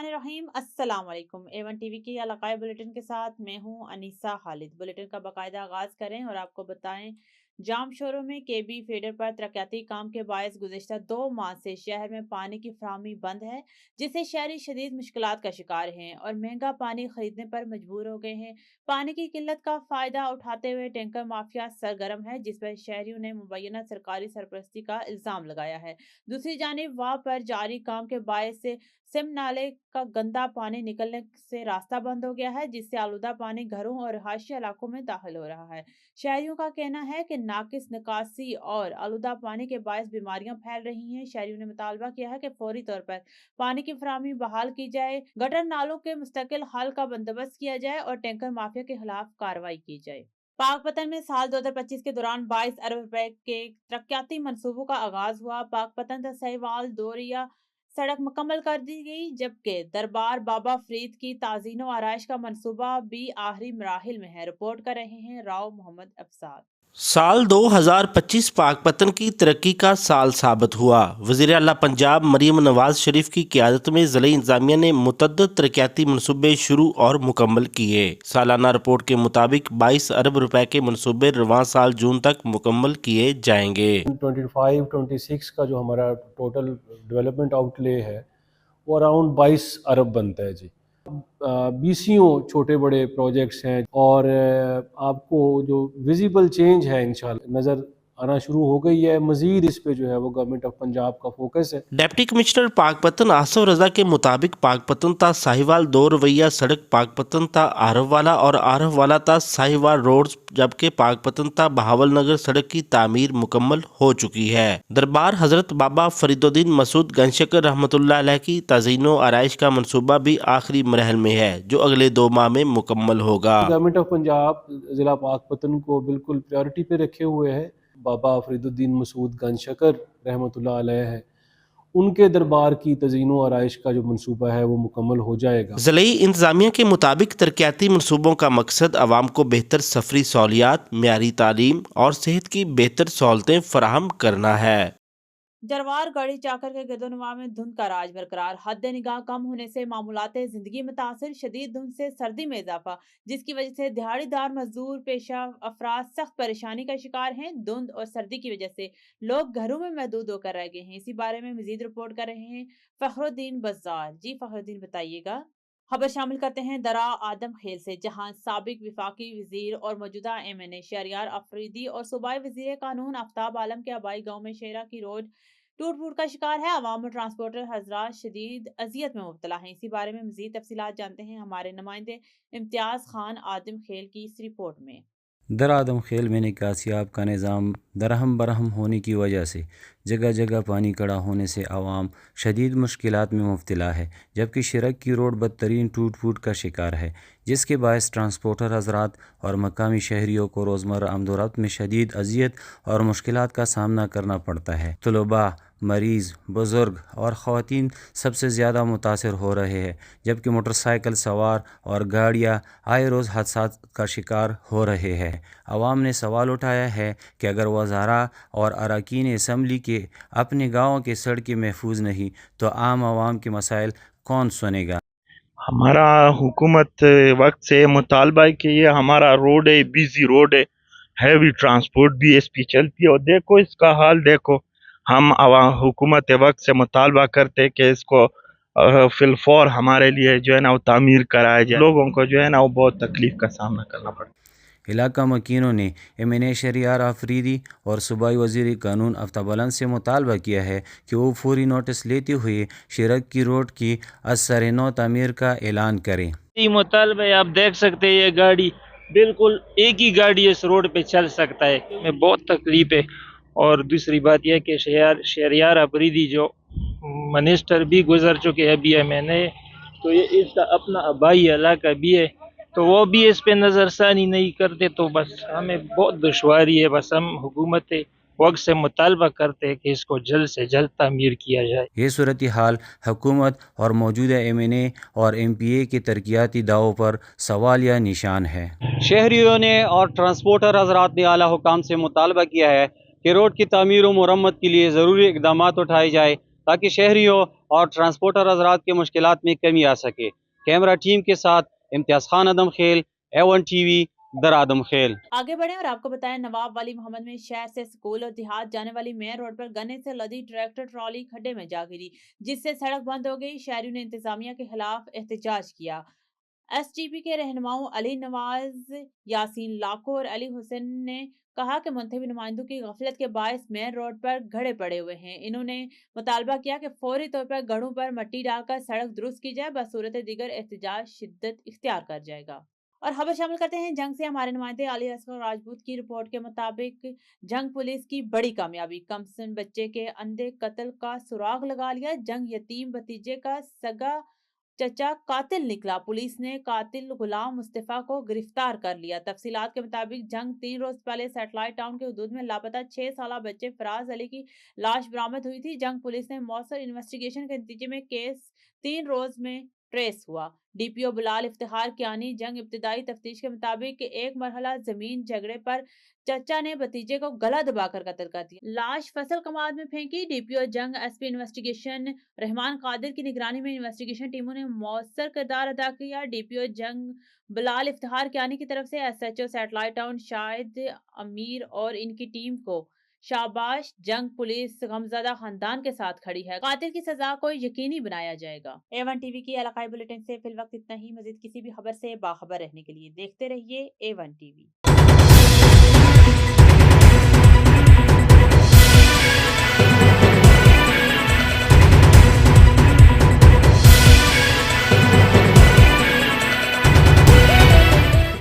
बिस्मिल्लाहिर्रहमानिर्रहीम। अस्सलाम वालेकुम। A1 टीवी की इलाकाई बुलेटिन के साथ मैं हूं अनीसा खालिद। बुलेटिन का बाकायदा आगाज करें और आपको बताएं, जाम शोरों में केबी फीडर पर तरक्याती काम के बायस गुज़िश्ता 2 माह से शहर में पानी की फराहमी बंद है, जिससे शहरी शदीद मुश्किलात का शिकार हैं और महंगा पानी खरीदने पर मजबूर हो गए हैं। पानी की किल्लत का फायदा उठाते हुए टैंकर माफिया सरगर्म है, जिस पर शहरियों ने मुबैना सरकारी सरपरस्ती का इल्जाम लगाया है। दूसरी जानिब वाह पर जारी काम के बायस से सिम नाले का गंदा पानी निकलने से रास्ता बंद हो गया है, जिससे आलूदा पानी घरों और रिहायशी इलाकों में दाखिल हो रहा है। शहरियों का कहना है कि नाकिस निकासी और आलूदा पानी के बायस बीमारियां फैल रही हैं। शहरियों ने मुतालबा किया है कि फौरी तौर पर पानी की फराहमी बहाल की जाए, गटर नालों के मुस्तकिल हल का बंदोबस्त किया जाए और टैंकर माफिया के खिलाफ कार्रवाई की जाए। पाकपतन में साल 2025 के दौरान 22 अरब रुपए के तरक्याती मंसूबों का आगाज हुआ। पाकपतन से सहीवाल दोरिया सड़क मुकम्मल कर दी गई, जबकि दरबार बाबा फरीद की ताज़ीन व आराइश का मंसूबा भी आखिरी मराहिल में है। रिपोर्ट कर रहे हैं राव मोहम्मद अफसाद। साल 2025 पाकपतन की तरक्की का साल साबित हुआ। वज़ीर आला पंजाब मरीम नवाज शरीफ की क़यादत में ज़िले इंतज़ामिया ने मुतअद्दिद तरक्याती मनसूबे शुरू और मुकम्मल किए। सालाना रिपोर्ट के मुताबिक 22 अरब रुपए के मनसूबे रवां साल जून तक मुकम्मल किए जाएंगे। 25-26 का जो हमारा टोटल डेवलपमेंट आउटले है वो अराउंड 22 अरब बनता है जी। बीसियों छोटे बड़े प्रोजेक्ट्स हैं और आपको जो विजिबल चेंज है इंशाल्लाह नज़र आना शुरू हो गई है। मज़ीद इस पे जो है वो गवर्नमेंट ऑफ पंजाब का फोकस है। डिप्टी कमिश्नर पाकपतन आसफ रजा के मुताबिक पाकपतन ता साहिवाल 2 रवैया सड़क पाकपतन ता आरफवाला और आरफवाला ता साहिवाल रोड, जबकि पाकपतन ता बहावल नगर सड़क की तामीर मुकम्मल हो चुकी है। दरबार हजरत बाबा फरीदुद्दीन मसूद गंजशकर रहमतुल्लाह अलैह की ताज़ीनो आराइश का मनसूबा भी आखिरी मरहल में है, जो अगले 2 माह में मुकम्मल होगा। गवर्नमेंट ऑफ पंजाब ज़िला पाकपतन को बिल्कुल प्रायोरिटी पे रखे हुए है। बाबा फरीदुद्दीन मसूद गंजशकर रहमतुल्लाह अलैह है, उनके दरबार की तज़ीनो आराइश का जो मनसूबा है वो मुकम्मल हो जाएगा। ज़िली इंतज़ामिया के मुताबिक तरक्याती मनसूबों का मकसद आवाम को बेहतर सफरी सहूलियात, म्यारी तालीम और सेहत की बेहतर सहूलतें फराहम करना है। जरवार गढ़ी चाकर के गिरदोनवा में धुंध का राज बरकरार। हद निगाह कम होने से मामूलाते जिंदगी मुतासिर। शदीद धुंध से सर्दी में इजाफा, जिसकी वजह से दिहाड़ीदार मजदूर पेशा अफराद सख्त परेशानी का शिकार हैं। धुंध और सर्दी की वजह से लोग घरों में महदूद होकर रह गए हैं। इसी बारे में मजीद रिपोर्ट कर रहे हैं फखरुद्दीन बज़ार। जी फखरुद्दीन, बताइएगा। खबर शामिल करते हैं दरा आदम खेल से, जहां साबिक विफाकी वजीर और मौजूदा MNA शहरियार अफरीदी और सूबाई वजीर कानून आफ्ताब आलम के आबाई गांव में शेरा की रोड टूट फूट का शिकार है। अवाम और ट्रांसपोर्टर हजरात शदीद अजियत में मुब्तला हैं। इसी बारे में मजीद तफसीलात जानते हैं हमारे नुमाइंदे इम्तियाज खान आदम खेल की इस रिपोर्ट में। दर आदम खेल में निकासियाब का निज़ाम दरहम बरहम होने की वजह से जगह जगह पानी खड़ा होने से आवाम शदीद मुश्किलात में मुब्तला है, जबकि शिरक की रोड बदतरीन टूट फूट का शिकार है, जिसके बायस ट्रांसपोर्टर हजरात और मकामी शहरियों को रोज़मर्रा आमदोरफ्त में शदीद अजियत और मुश्किलात का सामना करना पड़ता है। तलबा, मरीज़, बुज़ुर्ग और ख़वातीन सबसे ज़्यादा मुतासर हो रहे हैं, जबकि मोटरसाइकिल सवार और गाड़ियाँ आए रोज़ हादसात का शिकार हो रहे हैं। आवाम ने सवाल उठाया है कि अगर वज़ारा और अरकान असम्बली के अपने गाँव के सड़कें महफूज नहीं तो आम आवाम के मसाइल कौन सुनेगा। हमारा हुकूमत वक्त से मुतालबा है कि ये हमारा रोड है, बिजी रोड है, हैवी ट्रांसपोर्ट भी इस पे चलती है। और देखो इसका हाल देखो, हम हुकूमत वक्त से मुतालबा करते कि इसको फिलफौर हमारे लिए जो है ना वो तामीर कराया जाए। लोगों को जो है ना वो बहुत तकलीफ का सामना करना पड़ता है। इलाका मकीनों ने MNA शहरियार अफरीदी और सूबाई वज़ीर कानून आफ्ताब आलम से मुतालबा किया है कि वो फौरी नोटिस लेते हुए शिरक की रोड की असर नौ तामीर का ऐलान करें। मुतालबा है, आप देख सकते हैं ये गाड़ी बिल्कुल एक ही गाड़ी इस रोड पे चल सकता है, में बहुत तकलीफ है। और दूसरी बात यह कि शहरियार अफरीदी जो मिनिस्टर भी गुजर चुके हैं अभी MNA, तो ये इसका अपना आबाई इलाका भी है, तो वो भी इस पे नज़रसानी नहीं करते। तो बस हमें बहुत दुश्वारी है। बस हम हुकूमत वक्त से मुतालबा करते हैं कि इसको जल्द से जल्द तामीर किया जाए। ये सूरत हाल हुकूमत और मौजूदा MNA और MPA के तरक्याती दावों पर सवाल या निशान है। शहरियों ने और ट्रांसपोर्टर हजरात ने आला हुकाम से मुतालबा किया है कि रोड की तामीर और मरम्मत के लिए ज़रूरी इकदाम उठाए जाए, ताकि शहरियों اور ٹرانسپورٹر حضرات کے مشکلات میں کمی آ سکے۔ کیمرہ ٹیم کے ساتھ امتیاز خان ادم خیل، A1 TV، در آدم خیل۔ آگے بڑھیں اور آپ کو بتائیں نواب ولی محمد میں شہر سے سکول اور دیہات جانے والی مین روڈ پر گنے سے لدی ٹریکٹر ٹرالی کھڈے میں جا گری، جس سے سڑک بند ہو گئی۔ شہریوں نے انتظامیہ کے خلاف احتجاج کیا۔ ایس ٹی پی کے رہنماؤں علی نواز، یاسین لاکھو اور علی حسین نے کہا کہ منتخب نمائندوں کی غفلت کے باعث مین روڈ پر گھڑے پڑے ہوئے ہیں۔ انہوں نے مطالبہ کیا کہ فوری طور پر گڑھوں پر مٹی ڈال کر سڑک درست کی جائے، بصورت دیگر احتجاج شدت اختیار کر جائے گا۔ اور خبر شامل کرتے ہیں جنگ سے ہمارے نمائندے علی اصغر راجپوت کی رپورٹ کے مطابق جنگ پولیس کی بڑی کامیابی، کمسن بچے کے اندھے قتل کا سراغ لگا لیا۔ جنگ یتیم بھتیجے کا سگا چچا قاتل نکلا، پولیس نے قاتل غلام مصطفیٰ کو گرفتار کر لیا۔ تفصیلات کے مطابق جنگ 3 روز پہلے سیٹلائٹ ٹاؤن کے حدود میں لاپتہ 6 سالہ بچے فراز علی کی لاش برآمد ہوئی تھی۔ جنگ پولیس نے مؤثر انویسٹیگیشن کے نتیجے میں کیس 3 روز میں ٹریس ہوا۔ ڈی پی او بلال افتخار کیانی جنگ ابتدائی تفتیش کے مطابق ایک مرحلہ زمین جھگڑے پر چچا نے بھتیجے کو گلا دبا کر قتل کر دیا، لاش فصل کماد میں پھینکی۔ ڈی پی او جنگ ایس پی انویسٹیگیشن رحمان قادر کی نگرانی میں انویسٹیگیشن ٹیموں نے مؤثر کردار ادا کیا۔ ڈی پی او جنگ بلال افتخار کیانی کی طرف سے S H O Satellite Town Shahid Amir اور ان کی ٹیم کو شاباش۔ جنگ پولیس غمزدہ خاندان کے ساتھ کھڑی ہے، قاتل کی سزا کو یقینی بنایا جائے گا۔ A1 ٹی وی کی علاقائی بلیٹن سے فی الوقت اتنا ہی۔ مزید کسی بھی خبر سے باخبر رہنے کے لیے دیکھتے رہیے A1 ٹی وی۔